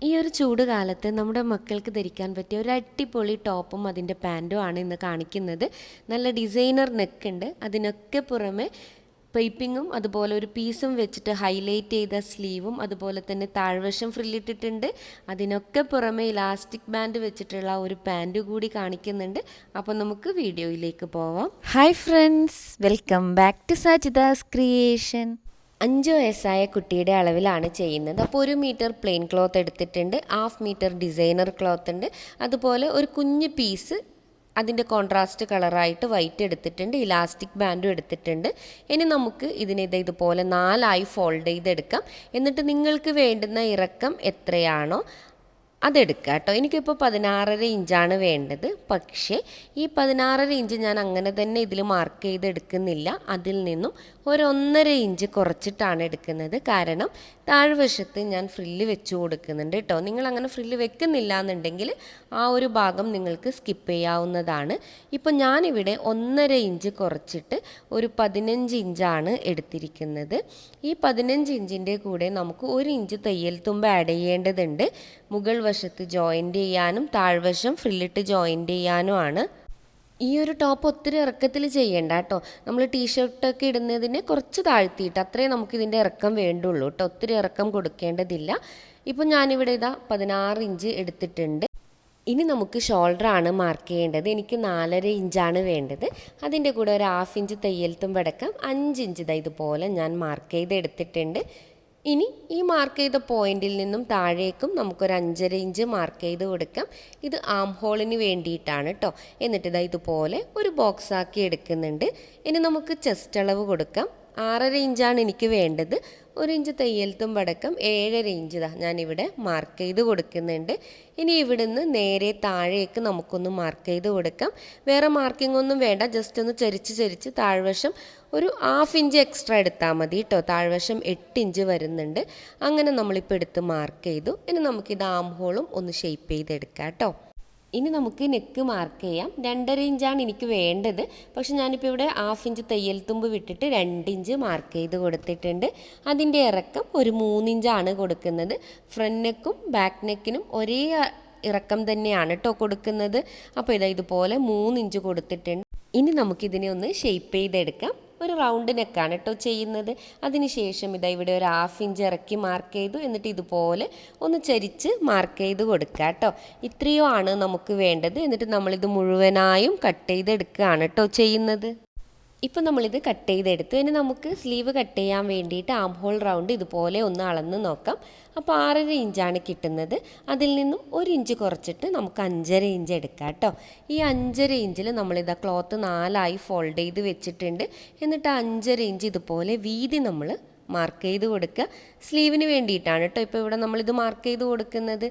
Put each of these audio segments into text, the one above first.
ഈ ഒരു ചൂട് കാലത്ത് നമ്മുടെ മക്കൾക്ക് ധരിക്കാൻ പറ്റിയ ഒരു അടിപൊളി ടോപ്പും അതിൻ്റെ പാൻറ്റും ആണ് ഇന്ന് കാണിക്കുന്നത്. നല്ല ഡിസൈനർ നെക്കുണ്ട്. അതിനൊക്കെ പുറമെ പൈപ്പിങ്ങും അതുപോലെ ഒരു പീസും വെച്ചിട്ട് ഹൈലൈറ്റ് ചെയ്ത സ്ലീവും അതുപോലെ തന്നെ താഴ്വശം ഫ്രില്ലിട്ടിട്ടുണ്ട്. അതിനൊക്കെ പുറമെ ഇലാസ്റ്റിക് ബാൻഡ് വെച്ചിട്ടുള്ള ഒരു പാൻറ് കൂടി കാണിക്കുന്നുണ്ട്. അപ്പോൾ നമുക്ക് വീഡിയോയിലേക്ക് പോവാം. Hi friends, welcome back to Sajitha's creation. 5 വയസ്സായ കുട്ടിയുടെ അളവിലാണ് ചെയ്യുന്നത്. അപ്പോൾ 1 മീറ്റർ പ്ലെയിൻ ക്ലോത്ത് എടുത്തിട്ടുണ്ട്, 1/2 മീറ്റർ ഡിസൈനർ ക്ലോത്ത് ഉണ്ട്, അതുപോലെ ഒരു കുഞ്ഞ് പീസ് അതിൻ്റെ കോൺട്രാസ്റ്റ് കളറായിട്ട് വൈറ്റ് എടുത്തിട്ടുണ്ട്, ഇലാസ്റ്റിക് ബാൻഡും എടുത്തിട്ടുണ്ട്. ഇനി നമുക്ക് ഇതുപോലെ 4 ഫോൾഡ് ചെയ്തെടുക്കാം. എന്നിട്ട് നിങ്ങൾക്ക് വേണ്ടുന്ന ഇറക്കം എത്രയാണോ അതെടുക്കുക കേട്ടോ. എനിക്കിപ്പോൾ 16.5 ഇഞ്ചാണ് വേണ്ടത്. പക്ഷേ ഈ 16.5 ഇഞ്ച് ഞാൻ അങ്ങനെ തന്നെ ഇതിൽ മാർക്ക് ചെയ്തെടുക്കുന്നില്ല. അതിൽ നിന്നും ഒരു 1.5 ഇഞ്ച് കുറച്ചിട്ടാണ് എടുക്കുന്നത്. കാരണം താഴ്വശത്ത് ഞാൻ ഫ്രില്ല് വെച്ച് കൊടുക്കുന്നുണ്ട് കേട്ടോ. നിങ്ങൾ അങ്ങനെ ഫ്രില്ല് വെക്കുന്നില്ല എന്നുണ്ടെങ്കിൽ ആ ഒരു ഭാഗം നിങ്ങൾക്ക് സ്കിപ്പ് ചെയ്യാവുന്നതാണ്. ഇപ്പോൾ ഞാനിവിടെ 1.5 ഇഞ്ച് കുറച്ചിട്ട് ഒരു 15 ഇഞ്ചാണ് എടുത്തിരിക്കുന്നത്. ഈ 15 ഇഞ്ചിൻ്റെ കൂടെ നമുക്ക് 1 ഇഞ്ച് തയ്യൽ തുമ്പ് ആഡ് ചെയ്യേണ്ടതുണ്ട്. മുകൾ വശത്ത് ജോയിൻ്റ് ചെയ്യാനും താഴ്വശം ഫ്രില്ലിട്ട് ജോയിൻ്റ് ചെയ്യാനുമാണ്. ഈ ഒരു ടോപ്പ് ഒത്തിരി ഇറക്കത്തിൽ ചെയ്യേണ്ട കേട്ടോ. നമ്മൾ ടീഷർട്ടൊക്കെ ഇടുന്നതിന് കുറച്ച് താഴ്ത്തിയിട്ട് അത്രേ നമുക്കിതിൻ്റെ ഇറക്കം വേണ്ടുള്ളൂ കേട്ടോ. ഒത്തിരി ഇറക്കം കൊടുക്കേണ്ടതില്ല. ഇപ്പോൾ ഞാനിവിടെ 16 ഇഞ്ച് എടുത്തിട്ടുണ്ട്. ഇനി നമുക്ക് ഷോൾഡറാണ് മാർക്ക് ചെയ്യേണ്ടത്. എനിക്ക് 4.5 ഇഞ്ചാണ് വേണ്ടത്. അതിൻ്റെ കൂടെ ഒരു 1/2 ഇഞ്ച് തയ്യൽ തുമ്പടക്കം 5 ഇഞ്ച് ഇതുപോലെ ഞാൻ മാർക്ക് ചെയ്ത് എടുത്തിട്ടുണ്ട്. ഇനി ഈ മാർക്ക് ചെയ്ത പോയിന്റിൽ നിന്നും താഴേക്കും നമുക്കൊരു 5.5 ഇഞ്ച് മാർക്ക് ചെയ്ത് കൊടുക്കാം. ഇത് ആം ഹോളിന് വേണ്ടിയിട്ടാണ് കേട്ടോ. എന്നിട്ട് ഇതുപോലെ ഒരു ബോക്സ് ആക്കി എടുക്കുന്നുണ്ട്. ഇനി നമുക്ക് ചെസ്റ്റ് അളവ് കൊടുക്കാം. 6.5 ഇഞ്ചാണ് എനിക്ക് വേണ്ടത്. 1 ഇഞ്ച് തയ്യൽ തുമ്പടക്കം 7.5 ഇഞ്ച് ഞാനിവിടെ മാർക്ക് ചെയ്ത് കൊടുക്കുന്നുണ്ട്. ഇനി ഇവിടുന്ന് നേരെ താഴേക്ക് നമുക്കൊന്ന് മാർക്ക് ചെയ്ത് കൊടുക്കാം. വേറെ മാർക്കിംഗ് ഒന്നും വേണ്ട, ജസ്റ്റ് ഒന്ന് ചരിച്ച് താഴ്വശം ഒരു 1/2 ഇഞ്ച് എക്സ്ട്രാ എടുത്താൽ മതി കേട്ടോ. താഴ്വശം 8 ഇഞ്ച് വരുന്നുണ്ട്. അങ്ങനെ നമ്മളിപ്പോൾ എടുത്ത് മാർക്ക് ചെയ്തു. ഇനി നമുക്കിത് ആം ഹോളും ഒന്ന് ഷേപ്പ് ചെയ്തെടുക്കാം കേട്ടോ. ഇനി നമുക്ക് നെക്ക് മാർക്ക് ചെയ്യാം. 2.5 ഇഞ്ചാണ് എനിക്ക് വേണ്ടത്. പക്ഷെ ഞാനിപ്പോൾ ഇവിടെ 1/2 ഇഞ്ച് തയ്യൽ തുമ്പ് വിട്ടിട്ട് 2 ഇഞ്ച് മാർക്ക് ചെയ്ത് കൊടുത്തിട്ടുണ്ട്. അതിൻ്റെ ഇറക്കം ഒരു 3 ഇഞ്ചാണ് കൊടുക്കുന്നത്. ഫ്രണ്ട് നെക്കും ബാക്ക് നെക്കിനും ഒരേ ഇറക്കം തന്നെയാണ് കേട്ടോ കൊടുക്കുന്നത്. അപ്പോൾ ഇതുപോലെ 3 ഇഞ്ച് കൊടുത്തിട്ടുണ്ട്. ഇനി നമുക്കിതിനെ ഒന്ന് ഷേപ്പ് ചെയ്തെടുക്കാം. ഒരു റൗണ്ട് നെക്കാണ് കേട്ടോ ചെയ്യുന്നത്. അതിനുശേഷം ഇവിടെ ഒരു 1/2 ഇഞ്ച് ഇറക്കി മാർക്ക് ചെയ്തു. എന്നിട്ട് ഇതുപോലെ ഒന്ന് ചരിച്ച് മാർക്ക് ചെയ്ത് കൊടുക്കുക കേട്ടോ. ഇത്രയോ ആണ് നമുക്ക് വേണ്ടത്. എന്നിട്ട് നമ്മളിത് മുഴുവനായും കട്ട് ചെയ്തെടുക്കുകയാണ് കേട്ടോ ചെയ്യുന്നത്. ഇപ്പം നമ്മളിത് കട്ട് ചെയ്തെടുത്തു. ഇനി നമുക്ക് സ്ലീവ് കട്ട് ചെയ്യാൻ വേണ്ടിയിട്ട് ആം ഹോൾ റൗണ്ട് ഇതുപോലെ ഒന്ന് അളന്ന് നോക്കാം. അപ്പോൾ 6.5 ഇഞ്ചാണ് കിട്ടുന്നത്. അതിൽ നിന്നും 1 ഇഞ്ച് കുറച്ചിട്ട് നമുക്ക് 5.5 ഇഞ്ച് എടുക്കാം കേട്ടോ. ഈ 5.5 ഇഞ്ചിൽ ക്ലോത്ത് 4 ഫോൾഡ് ചെയ്ത് വെച്ചിട്ടുണ്ട്. എന്നിട്ട് 5.5 ഇഞ്ച് ഇതുപോലെ വീതി നമ്മൾ മാർക്ക് ചെയ്ത് കൊടുക്കുക. സ്ലീവിന് വേണ്ടിയിട്ടാണ് കേട്ടോ ഇപ്പോൾ ഇവിടെ നമ്മളിത് മാർക്ക് ചെയ്ത് കൊടുക്കുന്നത്.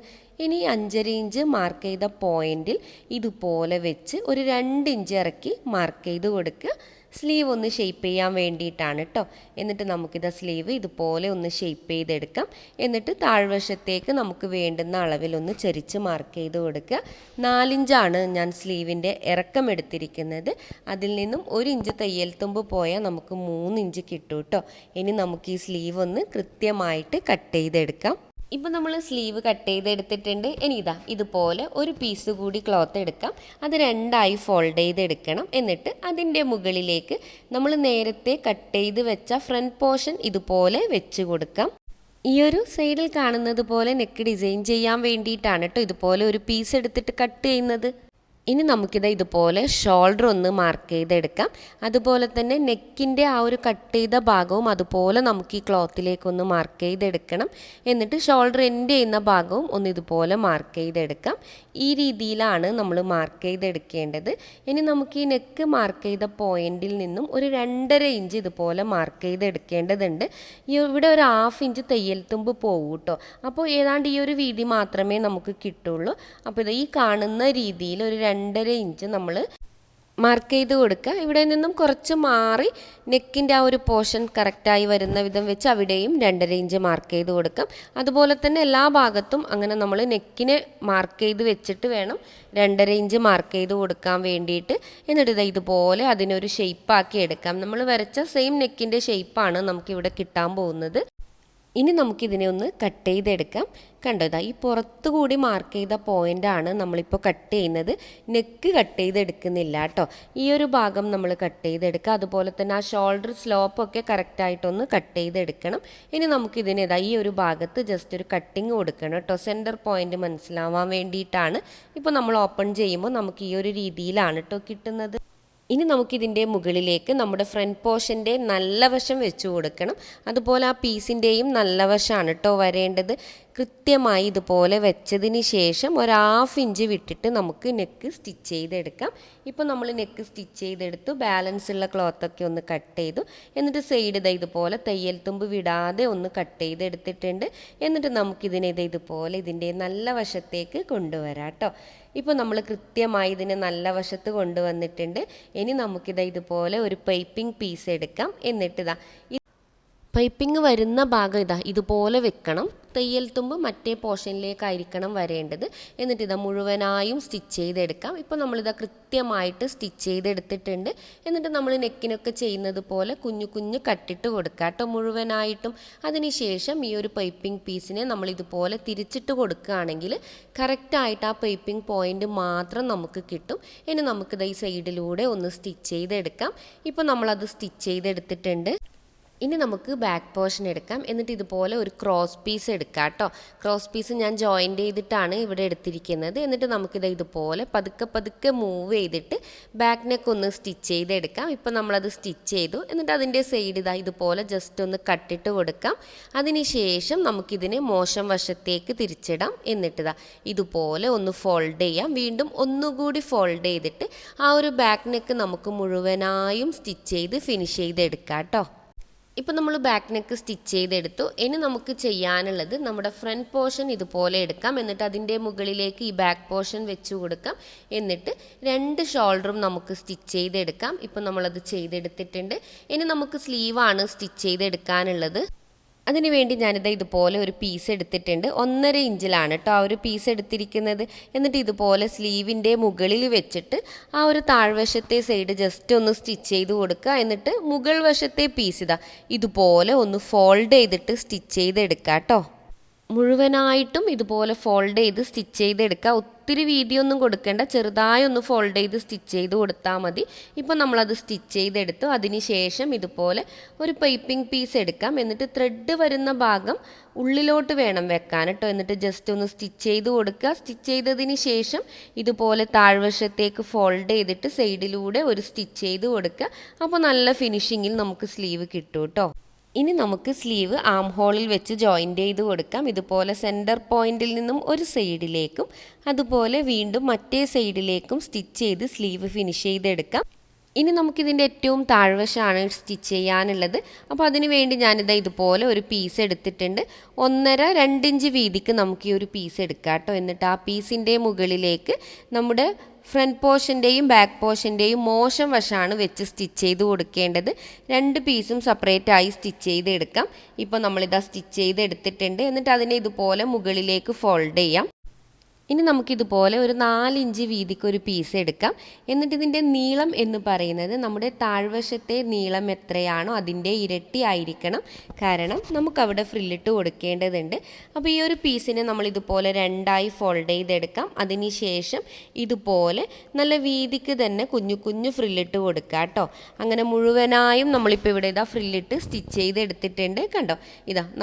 ഇനി 5.5 ഇഞ്ച് മാർക്ക് ചെയ്ത പോയിന്റിൽ ഇതുപോലെ വെച്ച് ഒരു 2 ഇഞ്ച് ഇറക്കി മാർക്ക് ചെയ്ത് കൊടുക്കുക. സ്ലീവ് ഒന്ന് ഷേപ്പ് ചെയ്യാൻ വേണ്ടിയിട്ടാണ് കേട്ടോ. എന്നിട്ട് നമുക്കിത് സ്ലീവ് ഇതുപോലെ ഒന്ന് ഷേപ്പ് ചെയ്തെടുക്കാം. എന്നിട്ട് താഴ്വശത്തേക്ക് നമുക്ക് വേണ്ടുന്ന അളവിലൊന്ന് ചരിച്ച് മാർക്ക് ചെയ്ത് കൊടുക്കുക. 4 ഇഞ്ചാണ് ഞാൻ സ്ലീവിൻ്റെ ഇറക്കം എടുത്തിരിക്കുന്നത്. അതിൽ നിന്നും 1 ഇഞ്ച് തയ്യൽ തുമ്പ് പോയാൽ നമുക്ക് 3 ഇഞ്ച് കിട്ടും കേട്ടോ. ഇനി നമുക്ക് ഈ സ്ലീവ് ഒന്ന് കൃത്യമായിട്ട് കട്ട് ചെയ്തെടുക്കാം. ഇപ്പം നമ്മൾ സ്ലീവ് കട്ട് ചെയ്തെടുത്തിട്ടുണ്ട്. ഇനി ഇതുപോലെ ഒരു പീസ് കൂടി ക്ലോത്ത് എടുക്കാം. അത് 2 ഫോൾഡ് ചെയ്തെടുക്കണം. എന്നിട്ട് അതിൻ്റെ മുകളിലേക്ക് നമ്മൾ നേരത്തെ കട്ട് ചെയ്ത് വെച്ച ഫ്രണ്ട് പോർഷൻ ഇതുപോലെ വെച്ച് കൊടുക്കാം. ഈ ഒരു സൈഡിൽ കാണുന്നത് പോലെ നെക്ക് ഡിസൈൻ ചെയ്യാൻ വേണ്ടിയിട്ടാണ് കേട്ടോ ഇതുപോലെ ഒരു പീസ് എടുത്തിട്ട് കട്ട് ചെയ്യുന്നത്. ഇനി നമുക്കിത് ഇതുപോലെ ഷോൾഡർ ഒന്ന് മാർക്ക് ചെയ്തെടുക്കാം. അതുപോലെ തന്നെ നെക്കിൻ്റെ ആ ഒരു കട്ട് ചെയ്ത ഭാഗവും അതുപോലെ നമുക്ക് ഈ ക്ലോത്തിലേക്കൊന്ന് മാർക്ക് ചെയ്തെടുക്കണം. എന്നിട്ട് ഷോൾഡർ എൻഡ് ചെയ്യുന്ന ഭാഗവും ഒന്ന് ഇതുപോലെ മാർക്ക് ചെയ്തെടുക്കാം. ഈ രീതിയിലാണ് നമ്മൾ മാർക്ക് ചെയ്തെടുക്കേണ്ടത്. ഇനി നമുക്ക് ഈ നെക്ക് മാർക്ക് ചെയ്ത പോയിന്റിൽ നിന്നും ഒരു 2.5 ഇഞ്ച് ഇതുപോലെ മാർക്ക് ചെയ്തെടുക്കേണ്ടതുണ്ട്. ഇവിടെ ഒരു 1/2 ഇഞ്ച് തയ്യൽ തുമ്പ് പോകും കേട്ടോ. അപ്പോൾ ഏതാണ്ട് ഈ ഒരു വീതി മാത്രമേ നമുക്ക് കിട്ടുള്ളൂ. അപ്പോൾ ഈ കാണുന്ന രീതിയിൽ ഒരു 2.5 ഇഞ്ച് നമ്മൾ മാർക്ക് ചെയ്ത് കൊടുക്കുക. ഇവിടെ നിന്നും കുറച്ച് മാറി നെക്കിൻ്റെ ആ ഒരു പോർഷൻ കറക്റ്റായി വരുന്ന വിധം വെച്ച് അവിടെയും 2.5 ഇഞ്ച് മാർക്ക് ചെയ്ത് കൊടുക്കാം. അതുപോലെ തന്നെ എല്ലാ ഭാഗത്തും അങ്ങനെ നമ്മൾ നെക്കിനെ മാർക്ക് ചെയ്ത് വെച്ചിട്ട് വേണം 2.5 ഇഞ്ച് മാർക്ക് ചെയ്ത് കൊടുക്കാൻ വേണ്ടിയിട്ട്. എന്നിട്ട് ഇതുപോലെ അതിനൊരു ഷേപ്പാക്കി എടുക്കാം. നമ്മൾ വരച്ച സെയിം നെക്കിൻ്റെ ഷേപ്പാണ് നമുക്കിവിടെ കിട്ടാൻ പോകുന്നത്. ഇനി നമുക്കിതിനെ ഒന്ന് കട്ട് ചെയ്തെടുക്കാം. കണ്ടോ, ഇതാ ഈ പുറത്തു കൂടി മാർക്ക് ചെയ്ത പോയിൻ്റാണ് നമ്മളിപ്പോൾ കട്ട് ചെയ്യുന്നത്. നെക്ക് കട്ട് ചെയ്തെടുക്കുന്നില്ല കേട്ടോ. ഈ ഒരു ഭാഗം നമ്മൾ കട്ട് ചെയ്തെടുക്കുക. അതുപോലെ തന്നെ ആ ഷോൾഡർ സ്ലോപ്പൊക്കെ കറക്റ്റായിട്ടൊന്ന് കട്ട് ചെയ്തെടുക്കണം. ഇനി നമുക്കിതിന് ഇതാ ഈ ഒരു ഭാഗത്ത് ജസ്റ്റ് ഒരു കട്ടിങ് കൊടുക്കണം കേട്ടോ. സെൻറ്റർ പോയിൻ്റ് മനസ്സിലാവാൻ വേണ്ടിയിട്ടാണ്. ഇപ്പോൾ നമ്മൾ ഓപ്പൺ ചെയ്യുമ്പോൾ നമുക്ക് ഈ ഒരു രീതിയിലാണ് കേട്ടോ കിട്ടുന്നത്. ഇനി നമുക്കിതിൻ്റെ മുകളിലേക്ക് നമ്മുടെ ഫ്രണ്ട് പോർഷൻ്റെ നല്ല വശം വെച്ച് കൊടുക്കണം. അതുപോലെ ആ പീസിൻ്റെയും നല്ല വശമാണ് കേട്ടോ വരേണ്ടത്. കൃത്യമായി ഇതുപോലെ വെച്ചതിന് ശേഷം ഒരു 1/2 ഇഞ്ച് വിട്ടിട്ട് നമുക്ക് നെക്ക് സ്റ്റിച്ച് ചെയ്തെടുക്കാം. ഇപ്പോൾ നമ്മൾ നെക്ക് സ്റ്റിച്ച് ചെയ്തെടുത്തു. ബാലൻസ് ഉള്ള ക്ലോത്തൊക്കെ ഒന്ന് കട്ട് ചെയ്തു. എന്നിട്ട് സൈഡ് ഇതുപോലെ തയ്യൽ തുമ്പ് വിടാതെ ഒന്ന് കട്ട് ചെയ്തെടുത്തിട്ടുണ്ട്. എന്നിട്ട് നമുക്കിതിനെ ഇതുപോലെ ഇതിൻ്റെ നല്ല വശത്തേക്ക് കൊണ്ടുവരാം കേട്ടോ. ഇപ്പോൾ നമ്മൾ കൃത്യമായി ഇതിനെ നല്ല വശത്ത് കൊണ്ടുവന്നിട്ടുണ്ട്. ഇനി ഇതുപോലെ ഒരു പൈപ്പിംഗ് പീസ് എടുക്കാം. എന്നിട്ട് പൈപ്പിംഗ് വരുന്ന ഭാഗം ഇതുപോലെ വെക്കണം. തയ്യൽ തുമ്പ് മറ്റേ പോർഷനിലേക്കായിരിക്കണം വരേണ്ടത്. എന്നിട്ട് മുഴുവനായും സ്റ്റിച്ച് ചെയ്തെടുക്കാം. ഇപ്പോൾ കൃത്യമായിട്ട് സ്റ്റിച്ച് ചെയ്തെടുത്തിട്ടുണ്ട്. എന്നിട്ട് നമ്മൾ നെക്കിനൊക്കെ ചെയ്യുന്നത് പോലെ കുഞ്ഞു കുഞ്ഞു കട്ടിട്ട് കൊടുക്കുക കേട്ടോ മുഴുവനായിട്ടും. അതിനുശേഷം ഈ ഒരു പൈപ്പിംഗ് പീസിനെ നമ്മൾ ഇതുപോലെ തിരിച്ചിട്ട് കൊടുക്കുകയാണെങ്കിൽ കറക്റ്റായിട്ട് ആ പൈപ്പിംഗ് പോയിൻ്റ് മാത്രം നമുക്ക് കിട്ടും. ഇനി നമുക്കിത് ഈ സൈഡിലൂടെ ഒന്ന് സ്റ്റിച്ച് ചെയ്തെടുക്കാം. ഇപ്പോൾ നമ്മളത് സ്റ്റിച്ച് ചെയ്തെടുത്തിട്ടുണ്ട്. ഇനി നമുക്ക് ബാക്ക് പോർഷൻ എടുക്കാം. എന്നിട്ട് ഇതുപോലെ ഒരു ക്രോസ് പീസ് എടുക്കാം കേട്ടോ. ക്രോസ് പീസ് ഞാൻ ജോയിൻ്റ് ചെയ്തിട്ടാണ് ഇവിടെ എടുത്തിരിക്കുന്നത്. എന്നിട്ട് നമുക്കിത് ഇതുപോലെ പതുക്കെ പതുക്കെ മൂവ് ചെയ്തിട്ട് ബാക്ക് നെക്ക് ഒന്ന് സ്റ്റിച്ച് ചെയ്തെടുക്കാം. ഇപ്പം നമ്മളത് സ്റ്റിച്ച് ചെയ്തു. എന്നിട്ട് അതിൻ്റെ സൈഡ് ഇതുപോലെ ജസ്റ്റ് ഒന്ന് കട്ടിട്ട് കൊടുക്കാം. അതിനുശേഷം നമുക്കിതിനെ മോശം വശത്തേക്ക് തിരിച്ചിടാം. എന്നിട്ട് ഇതുപോലെ ഒന്ന് ഫോൾഡ് ചെയ്യാം. വീണ്ടും ഒന്നുകൂടി ഫോൾഡ് ചെയ്തിട്ട് ആ ഒരു ബാക്ക് നെക്ക് നമുക്ക് മുഴുവനായും സ്റ്റിച്ച് ചെയ്ത് ഫിനിഷ് ചെയ്തെടുക്കാം കേട്ടോ. ഇപ്പോൾ നമ്മൾ ബാക്ക് നെക്ക് സ്റ്റിച്ച് ചെയ്തെടുത്തു. ഇനി നമുക്ക് ചെയ്യാനുള്ളത് നമ്മുടെ ഫ്രണ്ട് പോർഷൻ ഇതുപോലെ എടുക്കാം. എന്നിട്ട് അതിൻ്റെ മുകളിലേക്ക് ഈ ബാക്ക് പോർഷൻ വെച്ച് കൊടുക്കാം. എന്നിട്ട് 2 ഷോൾഡറും നമുക്ക് സ്റ്റിച്ച് ചെയ്തെടുക്കാം. ഇപ്പോൾ നമ്മളത് ചെയ്തെടുത്തിട്ടുണ്ട്. ഇനി നമുക്ക് സ്ലീവാണ് സ്റ്റിച്ച് ചെയ്തെടുക്കാനുള്ളത്. അതിനുവേണ്ടി ഞാനിത് ഇതുപോലെ ഒരു പീസ് എടുത്തിട്ടുണ്ട്. 1.5 ഇഞ്ചിലാണ് കേട്ടോ ആ ഒരു പീസ് എടുത്തിരിക്കുന്നത്. എന്നിട്ട് ഇതുപോലെ സ്ലീവിൻ്റെ മുകളിൽ വെച്ചിട്ട് ആ ഒരു താഴ്വശത്തെ സൈഡ് ജസ്റ്റ് ഒന്ന് സ്റ്റിച്ച് ചെയ്ത് കൊടുക്കുക. എന്നിട്ട് മുകൾ വശത്തെ പീസ് ഇതുപോലെ ഒന്ന് ഫോൾഡ് ചെയ്തിട്ട് സ്റ്റിച്ച് ചെയ്തെടുക്കുക കേട്ടോ. മുഴുവനായിട്ടും ഇതുപോലെ ഫോൾഡ് ചെയ്ത് സ്റ്റിച്ച് ചെയ്തെടുക്കുക. ഒത്തിരി വീതിയൊന്നും കൊടുക്കേണ്ട, ചെറുതായി ഒന്ന് ഫോൾഡ് ചെയ്ത് സ്റ്റിച്ച് ചെയ്ത് കൊടുത്താൽ മതി. ഇപ്പോൾ നമ്മളത് സ്റ്റിച്ച് ചെയ്തെടുത്തു. അതിനുശേഷം ഇതുപോലെ ഒരു പൈപ്പിംഗ് പീസ് എടുക്കാം. എന്നിട്ട് ത്രെഡ് വരുന്ന ഭാഗം ഉള്ളിലോട്ട് വേണം വെക്കാൻ കേട്ടോ. എന്നിട്ട് ജസ്റ്റ് ഒന്ന് സ്റ്റിച്ച് ചെയ്ത് കൊടുക്കുക. സ്റ്റിച്ച് ചെയ്തതിന് ശേഷം ഇതുപോലെ താഴ്വശത്തേക്ക് ഫോൾഡ് ചെയ്തിട്ട് സൈഡിലൂടെ ഒരു സ്റ്റിച്ച് ചെയ്ത് കൊടുക്കുക. അപ്പോൾ നല്ല ഫിനിഷിങ്ങിൽ നമുക്ക് സ്ലീവ് കിട്ടും കേട്ടോ. ഇനി നമുക്ക് സ്ലീവ് ആം ഹോളിൽ വെച്ച് ജോയിൻ്റ് ചെയ്ത് കൊടുക്കാം. ഇതുപോലെ സെൻറ്റർ പോയിന്റിൽ നിന്നും ഒരു സൈഡിലേക്കും അതുപോലെ വീണ്ടും മറ്റേ സൈഡിലേക്കും സ്റ്റിച്ച് ചെയ്ത് സ്ലീവ് ഫിനിഷ് ചെയ്തെടുക്കാം. ഇനി നമുക്കിതിൻ്റെ ഏറ്റവും താഴ്വശമാണ് സ്റ്റിച്ച് ചെയ്യാനുള്ളത്. അപ്പോൾ അതിന് വേണ്ടി ഇതുപോലെ ഒരു പീസ് എടുത്തിട്ടുണ്ട്. 1.5-2 ഇഞ്ച് വീതിക്ക് നമുക്ക് ഈ ഒരു പീസ് എടുക്കാം കേട്ടോ. എന്നിട്ട് ആ പീസിൻ്റെ മുകളിലേക്ക് നമ്മുടെ ഫ്രണ്ട് പോർഷൻ്റെയും ബാക്ക് പോർഷൻ്റെയും മോശം വശമാണ് വെച്ച് സ്റ്റിച്ച് ചെയ്ത് കൊടുക്കേണ്ടത്. 2 പീസും സെപ്പറേറ്റ് ആയി സ്റ്റിച്ച് ചെയ്തെടുക്കാം. ഇപ്പോൾ നമ്മളിതാ സ്റ്റിച്ച് ചെയ്തെടുത്തിട്ടുണ്ട്. എന്നിട്ട് അതിനെ ഇതുപോലെ മുകളിലേക്ക് ഫോൾഡ് ചെയ്യാം. ഇനി നമുക്കിതുപോലെ ഒരു 4 ഇഞ്ച് വീതിക്ക് ഒരു പീസ് എടുക്കാം. എന്നിട്ട് ഇതിൻ്റെ നീളം എന്ന് പറയുന്നത് നമ്മുടെ താഴ്വശത്തെ നീളം എത്രയാണോ അതിൻ്റെ ഇരട്ടി ആയിരിക്കണം. കാരണം നമുക്കവിടെ ഫ്രില്ലിട്ട് കൊടുക്കേണ്ടതുണ്ട്. അപ്പോൾ ഈ ഒരു പീസിനെ നമ്മൾ ഇതുപോലെ 2ആയി ഫോൾഡ് ചെയ്തെടുക്കാം. അതിനുശേഷം ഇതുപോലെ നല്ല വീതിക്ക് തന്നെ കുഞ്ഞു കുഞ്ഞു ഫ്രില്ലിട്ട് കൊടുക്കുക കേട്ടോ. അങ്ങനെ മുഴുവനായും നമ്മളിപ്പോൾ ഇവിടെ ഫ്രില്ലിട്ട് സ്റ്റിച്ച് ചെയ്തെടുത്തിട്ടുണ്ട്. കണ്ടോ,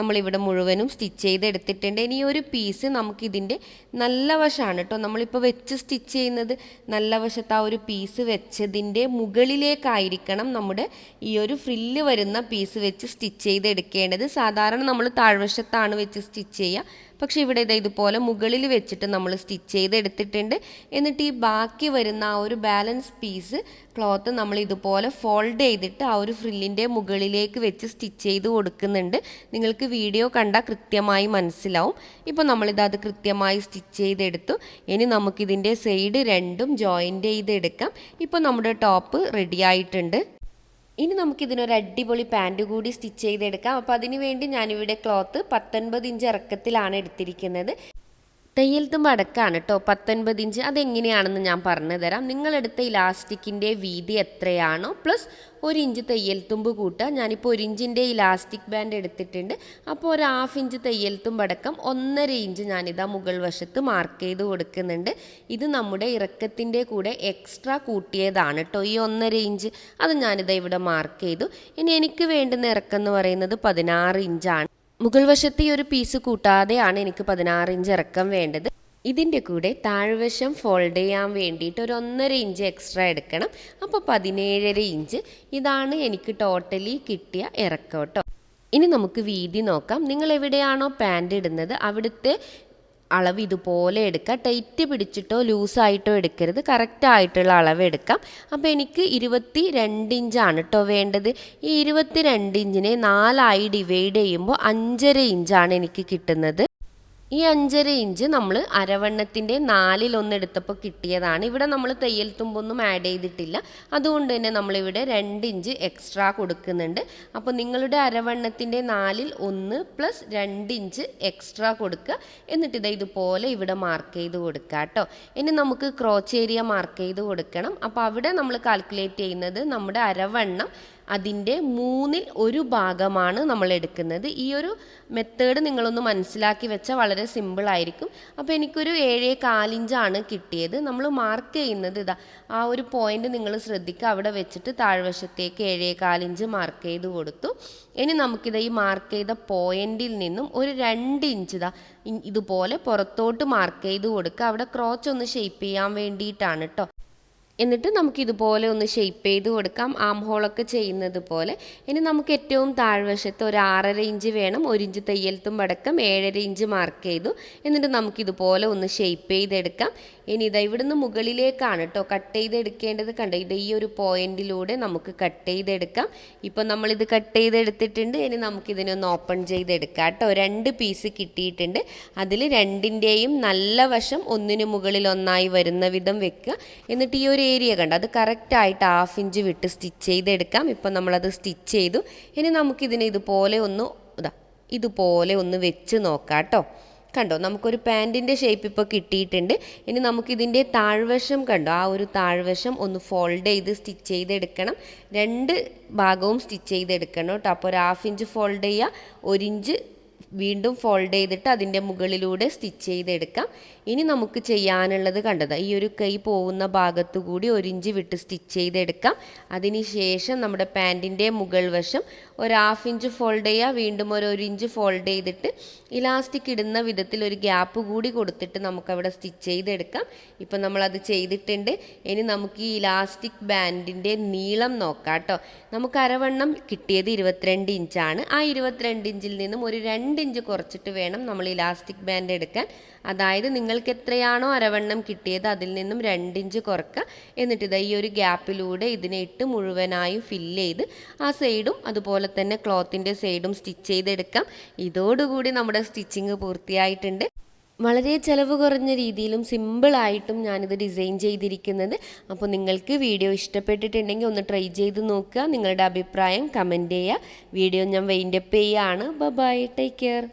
നമ്മളിവിടെ മുഴുവനും സ്റ്റിച്ച് ചെയ്തെടുത്തിട്ടുണ്ട്. ഇനി ഒരു പീസ് നമുക്കിതിൻ്റെ നല്ല വശമാണ് കേട്ടോ നമ്മളിപ്പോൾ വെച്ച് സ്റ്റിച്ച് ചെയ്യുന്നത്. നല്ല വശത്ത് ആ ഒരു പീസ് വെച്ചതിൻ്റെ മുകളിലേക്കായിരിക്കണം നമ്മുടെ ഈ ഒരു ഫ്രില്ല് വരുന്ന പീസ് വെച്ച് സ്റ്റിച്ച് ചെയ്തെടുക്കേണ്ടത്. സാധാരണ നമ്മൾ താഴ്വശത്താണ് വെച്ച് സ്റ്റിച്ച് ചെയ്യുക. പക്ഷേ ഇവിടെ ഇതുപോലെ മുകളിൽ വെച്ചിട്ട് നമ്മൾ സ്റ്റിച്ച് ചെയ്തെടുത്തിട്ടുണ്ട്. എന്നിട്ട് ഈ ബാക്കി വരുന്ന ആ ഒരു ബാലൻസ് പീസ് ക്ലോത്ത് നമ്മൾ ഇതുപോലെ ഫോൾഡ് ചെയ്തിട്ട് ആ ഒരു ഫ്രില്ലിൻ്റെ മുകളിലേക്ക് വെച്ച് സ്റ്റിച്ച് ചെയ്ത് കൊടുക്കുന്നുണ്ട്. നിങ്ങൾക്ക് വീഡിയോ കണ്ടാൽ കൃത്യമായി മനസ്സിലാവും. ഇപ്പോൾ അത് കൃത്യമായി സ്റ്റിച്ച് ചെയ്തെടുത്തു. ഇനി നമുക്കിതിൻ്റെ സൈഡ് 2ഉം ജോയിൻ്റ് ചെയ്തെടുക്കാം. ഇപ്പോൾ നമ്മുടെ ടോപ്പ് റെഡി ആയിട്ടുണ്ട്. ഇനി നമുക്കിതിനൊരു അടിപൊളി പാൻറ് കൂടി സ്റ്റിച്ച് ചെയ്തെടുക്കാം. അപ്പോൾ അതിന് വേണ്ടി ഞാനിവിടെ ക്ലോത്ത് 19 ഇഞ്ച് ഇറക്കത്തിലാണ് എടുത്തിരിക്കുന്നത്. തയ്യൽ തുമ്പ് അടക്കാണ് കേട്ടോ 19 ഇഞ്ച്. അതെങ്ങനെയാണെന്ന് ഞാൻ പറഞ്ഞു തരാം. നിങ്ങളെടുത്ത ഇലാസ്റ്റിക്കിൻ്റെ വീതി എത്രയാണോ പ്ലസ് 1 ഇഞ്ച് തയ്യൽ തുമ്പ് കൂട്ടുക. ഞാനിപ്പോൾ 1 ഇഞ്ചിൻ്റെ ഇലാസ്റ്റിക് ബാൻഡ് എടുത്തിട്ടുണ്ട്. അപ്പോൾ ഒരു 1/2 ഇഞ്ച് തയ്യൽ തുമ്പ് അടക്കം 1.5 ഇഞ്ച് ഞാനിതാ മുകൾ വശത്ത് മാർക്ക് ചെയ്ത് കൊടുക്കുന്നുണ്ട്. ഇത് നമ്മുടെ ഇറക്കത്തിൻ്റെ കൂടെ എക്സ്ട്രാ കൂട്ടിയതാണ് കേട്ടോ ഈ 1.5 ഇഞ്ച്. അത് ഞാനിതാ ഇവിടെ മാർക്ക് ചെയ്തു. ഇനി എനിക്ക് വേണ്ടുന്ന ഇറക്കം എന്ന് പറയുന്നത് 16 ഇഞ്ചാണ്. മുകൾ വശത്ത് ഈ ഒരു പീസ് കൂട്ടാതെയാണ് എനിക്ക് 16 ഇഞ്ച് ഇറക്കം വേണ്ടത്. ഇതിൻ്റെ കൂടെ താഴ്വശം ഫോൾഡ് ചെയ്യാൻ വേണ്ടിയിട്ട് ഒരു 1.5 ഇഞ്ച് എക്സ്ട്രാ എടുക്കണം. അപ്പോൾ 17.5 ഇഞ്ച്. ഇതാണ് എനിക്ക് ടോട്ടലി കിട്ടിയ ഇറക്കം കേട്ടോ. ഇനി നമുക്ക് വീതി നോക്കാം. നിങ്ങൾ എവിടെയാണോ പാൻറ് ഇടുന്നത് അവിടുത്തെ അളവ് ഇതുപോലെ എടുക്കുക. ടൈറ്റ് പിടിച്ചിട്ടോ ലൂസായിട്ടോ എടുക്കരുത്, കറക്റ്റായിട്ടുള്ള അളവ് എടുക്കാം. അപ്പോൾ എനിക്ക് 22 ഇഞ്ചാണ് കേട്ടോ വേണ്ടത്. ഈ 22 ഇഞ്ചിനെ 4 ഡിവൈഡ് ചെയ്യുമ്പോൾ 5.5 ഇഞ്ചാണ് എനിക്ക് കിട്ടുന്നത്. ഈ 5.5 ഇഞ്ച് നമ്മൾ അരവണ്ണത്തിൻ്റെ 4/1 എടുത്തപ്പോൾ കിട്ടിയതാണ്. ഇവിടെ നമ്മൾ തയ്യൽ തുമ്പൊന്നും ആഡ് ചെയ്തിട്ടില്ല. അതുകൊണ്ട് തന്നെ നമ്മളിവിടെ 2 ഇഞ്ച് എക്സ്ട്രാ കൊടുക്കുന്നുണ്ട്. അപ്പോൾ നിങ്ങളുടെ അരവണ്ണത്തിൻ്റെ 4/1 പ്ലസ് 2 ഇഞ്ച് എക്സ്ട്രാ കൊടുക്കുക. എന്നിട്ട് ഇതുപോലെ ഇവിടെ മാർക്ക് ചെയ്ത് കൊടുക്കുക കേട്ടോ. ഇനി നമുക്ക് ക്രോച്ച് ഏരിയ മാർക്ക് ചെയ്ത് കൊടുക്കണം. അപ്പോൾ അവിടെ നമ്മൾ കാൽക്കുലേറ്റ് ചെയ്യുന്നത് നമ്മുടെ അരവണ്ണം അതിൻ്റെ 1/3 ഭാഗമാണ് നമ്മൾ എടുക്കുന്നത്. ഈ ഒരു മെത്തേഡ് നിങ്ങളൊന്ന് മനസ്സിലാക്കി വെച്ചാൽ വളരെ സിമ്പിളായിരിക്കും. അപ്പോൾ എനിക്കൊരു 7.25 ഇഞ്ചാണ് കിട്ടിയത്. നമ്മൾ മാർക്ക് ചെയ്യുന്നത് ഇതാ ആ ഒരു പോയിന്റ് നിങ്ങൾ ശ്രദ്ധിക്കുക. അവിടെ വെച്ചിട്ട് താഴ്വശത്തേക്ക് 7.25 ഇഞ്ച് മാർക്ക് ചെയ്ത് കൊടുത്തു. ഇനി നമുക്കിത് ഈ മാർക്ക് ചെയ്ത പോയിന്റിൽ നിന്നും ഒരു 2 ഇഞ്ച് ഇതുപോലെ പുറത്തോട്ട് മാർക്ക് ചെയ്ത് കൊടുക്കുക. അവിടെ ക്രോച്ച് ഒന്ന് ഷേപ്പ് ചെയ്യാൻ വേണ്ടിയിട്ടാണ് കേട്ടോ. എന്നിട്ട് നമുക്കിതുപോലെ ഒന്ന് ഷേപ്പ് ചെയ്ത് കൊടുക്കാം, ആം ഹോളൊക്കെ ചെയ്യുന്നത് പോലെ. ഇനി നമുക്ക് ഏറ്റവും താഴ്വശത്ത് ഒരു 6.5 ഇഞ്ച് വേണം. 1 ഇഞ്ച് തയ്യൽ തുമ്പടക്കം 7.5 ഇഞ്ച് മാർക്ക് ചെയ്തു. എന്നിട്ട് നമുക്കിതുപോലെ ഒന്ന് ഷേപ്പ് ചെയ്തെടുക്കാം. ഇനി ഇവിടുന്ന് മുകളിലേക്കാണ് കേട്ടോ കട്ട് ചെയ്തെടുക്കേണ്ടത്. കണ്ടോ, ഈ ഒരു പോയിന്റിലൂടെ നമുക്ക് കട്ട് ചെയ്തെടുക്കാം. ഇപ്പം നമ്മളിത് കട്ട് ചെയ്തെടുത്തിട്ടുണ്ട്. ഇനി നമുക്കിതിനൊന്ന് ഓപ്പൺ ചെയ്തെടുക്കാം കേട്ടോ. 2 പീസ് കിട്ടിയിട്ടുണ്ട്. അതിൽ 2ൻ്റെയും നല്ല വശം ഒന്നിനു മുകളിൽ ഒന്നായി വരുന്ന വിധം വെക്കുക. എന്നിട്ട് ഈ ഒരു ഏരിയ കണ്ട അത് കറക്റ്റായിട്ട് 1/2 ഇഞ്ച് വിട്ട് സ്റ്റിച്ച് ചെയ്തെടുക്കാം. ഇപ്പം നമ്മളത് സ്റ്റിച്ച് ചെയ്തു. ഇനി നമുക്കിതിനെ ഇതുപോലെ ഒന്ന് വെച്ച് നോക്കാം കേട്ടോ. കണ്ടോ, നമുക്കൊരു പാൻറ്റിൻ്റെ ഷേപ്പ് ഇപ്പോൾ കിട്ടിയിട്ടുണ്ട്. ഇനി നമുക്കിതിൻ്റെ താഴ്വശം കണ്ടോ, ആ ഒരു താഴ്വശം ഒന്ന് ഫോൾഡ് ചെയ്ത് സ്റ്റിച്ച് ചെയ്തെടുക്കണം. 2 ഭാഗവും സ്റ്റിച്ച് ചെയ്തെടുക്കണം കേട്ടോ. അപ്പോൾ ഒരു 1/2 ഇഞ്ച് ഫോൾഡ് ചെയ്യുക, 1 ഇഞ്ച് വീണ്ടും ഫോൾഡ് ചെയ്തിട്ട് അതിൻ്റെ മുകളിലൂടെ സ്റ്റിച്ച് ചെയ്തെടുക്കാം. ഇനി നമുക്ക് ചെയ്യാനുള്ളത് കണ്ടത് ഈ ഒരു കൈ പോകുന്ന ഭാഗത്തു കൂടി 1 ഇഞ്ച് വിട്ട് സ്റ്റിച്ച് ചെയ്തെടുക്കാം. അതിനുശേഷം നമ്മുടെ പാൻറ്റിൻ്റെ മുകൾ വശം ഒരു 1/2 ഇഞ്ച് ഫോൾഡ് ചെയ്യുക, വീണ്ടും ഒരു 1 ഇഞ്ച് ഫോൾഡ് ചെയ്തിട്ട് ഇലാസ്റ്റിക് ഇടുന്ന വിധത്തിൽ ഒരു ഗ്യാപ്പ് കൂടി കൊടുത്തിട്ട് നമുക്കവിടെ സ്റ്റിച്ച് ചെയ്തെടുക്കാം. ഇപ്പം നമ്മളത് ചെയ്തിട്ടുണ്ട്. ഇനി നമുക്ക് ഈ ഇലാസ്റ്റിക് ബാൻഡിൻ്റെ നീളം നോക്കാം കേട്ടോ. നമുക്ക് അരവണ്ണം കിട്ടിയത് 22 ഇഞ്ചാണ്. ആ 22 ഇഞ്ചിൽ നിന്നും ഒരു 2 ഇഞ്ച് കുറച്ചിട്ട് വേണം നമ്മൾ ഇലാസ്റ്റിക് ബാൻഡ് എടുക്കാൻ. അതായത് നിങ്ങൾക്ക് എത്രയാണോ അരവണ്ണം കിട്ടിയത് അതിൽ നിന്നും 2 ഇഞ്ച് കുറക്കുക. എന്നിട്ട് ഈ ഒരു ഗ്യാപ്പിലൂടെ ഇതിനെ ഇട്ട് മുഴുവനായും ഫില്ല് ചെയ്ത് ആ സൈഡും അതുപോലെ തന്നെ ക്ലോത്തിൻ്റെ സൈഡും സ്റ്റിച്ച് ചെയ്തെടുക്കാം. ഇതോടുകൂടി നമ്മുടെ സ്റ്റിച്ചിങ് പൂർത്തിയായിട്ടുണ്ട്. വളരെ ചിലവ് കുറഞ്ഞ രീതിയിലും സിമ്പിളായിട്ടും ഞാനിത് ഡിസൈൻ ചെയ്തിരിക്കുന്നത്. അപ്പോൾ നിങ്ങൾക്ക് വീഡിയോ ഇഷ്ടപ്പെട്ടിട്ടുണ്ടെങ്കിൽ ഒന്ന് ട്രൈ ചെയ്ത് നോക്കുക. നിങ്ങളുടെ അഭിപ്രായം കമൻറ്റ് ചെയ്യുക. വീഡിയോ ഞാൻ വൈൻഡപ്പ് ചെയ്യുകയാണ്. Bye, take care.